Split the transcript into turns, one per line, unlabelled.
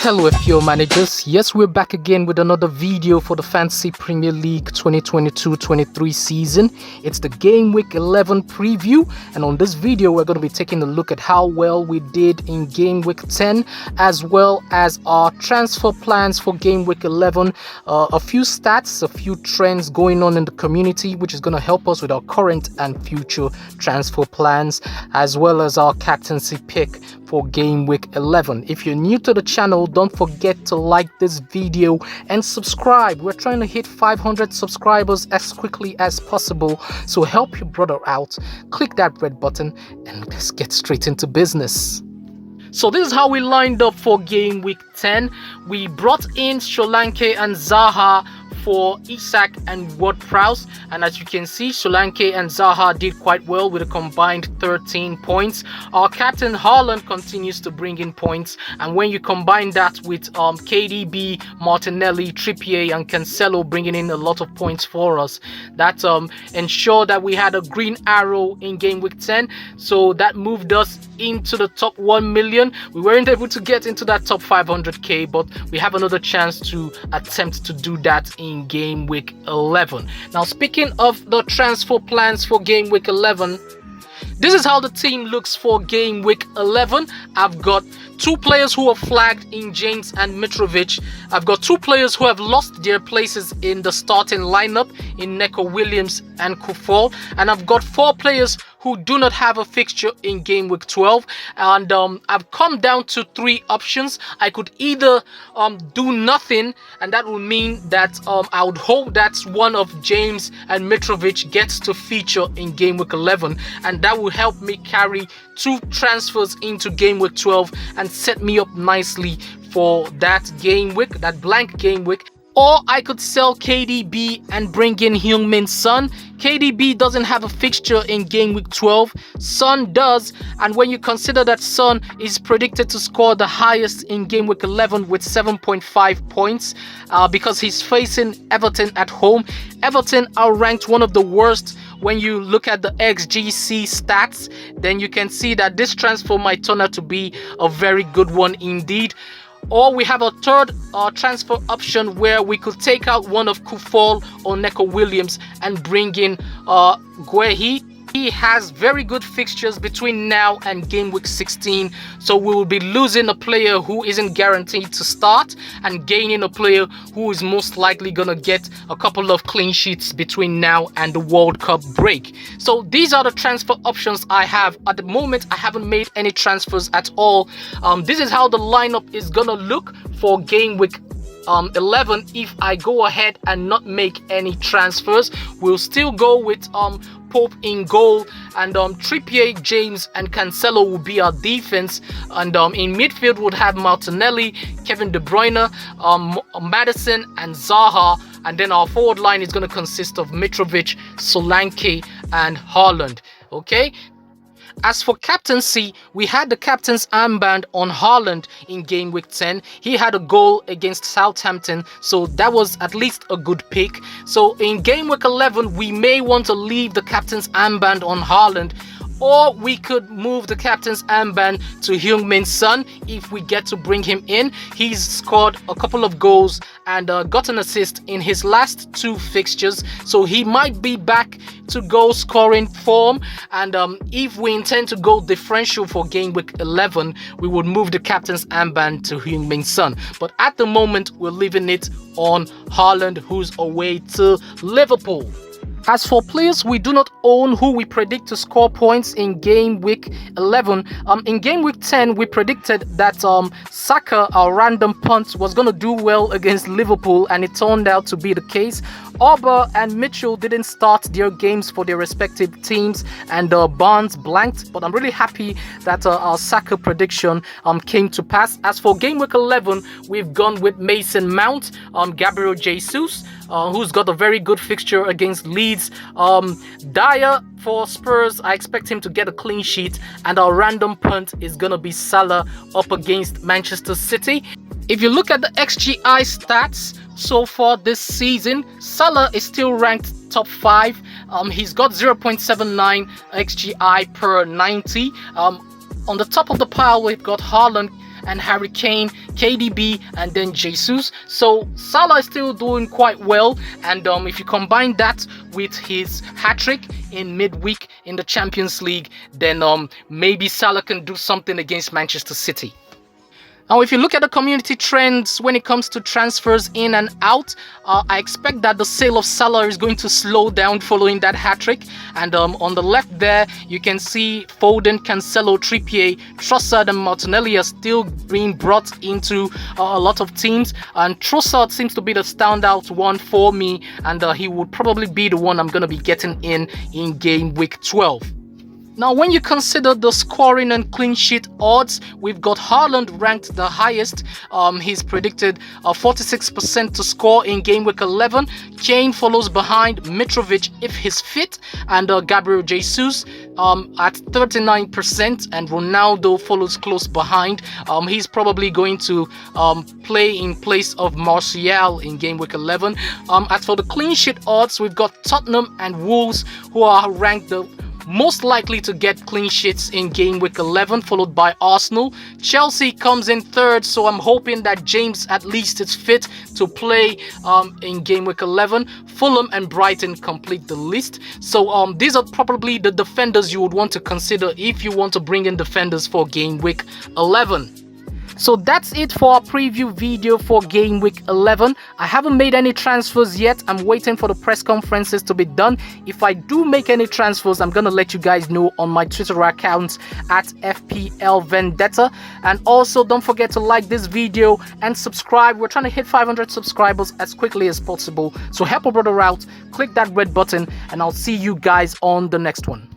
Hello FPL managers, yes, we're back again with another video for the Fantasy Premier League 2022-23 season. It's the Game Week 11 preview, and on this video we're going to be taking a look at how well we did in Game Week 10 as well as our transfer plans for Game Week 11, a few stats, a few trends going on in the community which is going to help us with our current and future transfer plans as well as our captaincy pick for Game Week 11. If you're new to the channel, don't forget to like this video and subscribe. We're trying to hit 500 subscribers as quickly as possible, so help your brother out. Click that red button and let's get straight into business. So this is how we lined up for Game Week 10. We brought in Solanke and Zaha for Isak and Ward-Prowse, and as you can see, Solanke and Zaha did quite well with a combined 13 points. Our captain Haaland continues to bring in points, and when you combine that with KDB, Martinelli, Trippier and Cancelo bringing in a lot of points for us, that ensured that we had a green arrow in Game Week 10, so that moved us into the top 1 million. We weren't able to get into that top 500k, but we have another chance to attempt to do that in Game Week 11. Now, speaking of the transfer plans for Game Week 11, this is how the team looks for Game Week 11. I've got 2 players who are flagged in James and Mitrovic. I've got 2 players who have lost their places in the starting lineup in Neco Williams and Kufal, and I've got 4 players who do not have a fixture in Game Week 12, and I've come down to 3 options. I could either do nothing, and that would mean that I would hope that one of James and Mitrovic gets to feature in Game Week 11, and that will help me carry 2 transfers into Game Week 12 and set me up nicely for that game week, that blank game week. Or I could sell KDB and bring in Heung-min Son. KDB doesn't have a fixture in Game Week 12. Son does, and when you consider that Son is predicted to score the highest in Game Week 11 with 7.5 points because he's facing Everton at home. Everton are ranked one of the worst. When you look at the XGC stats, then you can see that this transfer might turn out to be a very good one indeed. Or we have a third transfer option where we could take out one of Kufal or Neco Williams and bring in Guehi. He has very good fixtures between now and Game Week 16, so we will be losing a player who isn't guaranteed to start and gaining a player who is most likely gonna get a couple of clean sheets between now and the World Cup break. So these are the transfer options I have. At the moment, I haven't made any transfers at all. This is how the lineup is gonna look for Game Week 11 if I go ahead and not make any transfers. We'll still go with Pope in goal, and Trippier, James and Cancelo will be our defense, and in midfield we'll have Martinelli, Kevin De Bruyne, Maddison and Zaha, and then our forward line is going to consist of Mitrovic, Solanke and Haaland. Okay. As for captaincy, we had the captain's armband on Haaland in Game Week 10. He had a goal against Southampton, so that was at least a good pick. So in Game Week 11, we may want to leave the captain's armband on Haaland, or we could move the captain's armband to Heung-min Son if we get to bring him in. He's scored a couple of goals and got an assist in his last 2 fixtures, so he might be back to goal scoring form. And if we intend to go differential for Game Week 11, we would move the captain's armband to Heung-min Son. But at the moment, we're leaving it on Haaland, who's away to Liverpool. As for players we do not own who we predict to score points in Game Week 11, in Game Week 10 we predicted that Saka, our random punt, was going to do well against Liverpool, and it turned out to be the case. Auba and Mitchell didn't start their games for their respective teams, and Barnes blanked, but I'm really happy that our Saka prediction came to pass. As for Game Week 11, we've gone with Mason Mount, Gabriel Jesus, who's got a very good fixture against Leeds. Dyer for Spurs, I expect him to get a clean sheet, and our random punt is gonna be Salah up against Manchester City. If you look at the XGI stats so far this season, Salah is still ranked top 5. He's got 0.79 XGI per 90. On the top of the pile, we've got Haaland and Harry Kane, KDB, and then Jesus. So Salah is still doing quite well, and if you combine that with his hat-trick in midweek in the Champions League, then maybe Salah can do something against Manchester City. Now, if you look at the community trends when it comes to transfers in and out, I expect that the sale of Salah is going to slow down following that hat-trick. And on the left there, you can see Foden, Cancelo, Trippier, Trossard and Martinelli are still being brought into a lot of teams. And Trossard seems to be the standout one for me, and he would probably be the one I'm going to be getting in game week 12. Now, when you consider the scoring and clean sheet odds, we've got Haaland ranked the highest. He's predicted 46% to score in game week 11. Kane follows behind Mitrovic if he's fit, and Gabriel Jesus at 39%, and Ronaldo follows close behind. He's probably going to play in place of Martial in game week 11. As for the clean sheet odds, we've got Tottenham and Wolves, who are ranked the most likely to get clean sheets in game week 11, followed by Arsenal. Chelsea comes in third, so I'm hoping that James at least is fit to play in game week 11. Fulham and Brighton complete the list. So these are probably the defenders you would want to consider if you want to bring in defenders for game week 11. So that's it for our preview video for game week 11. I haven't made any transfers yet. I'm waiting for the press conferences to be done. If I do make any transfers, I'm gonna let you guys know on my Twitter account at FPL Vendetta. And also don't forget to like this video and subscribe. We're trying to hit 500 subscribers as quickly as possible. So help a brother out, click that red button, and I'll see you guys on the next one.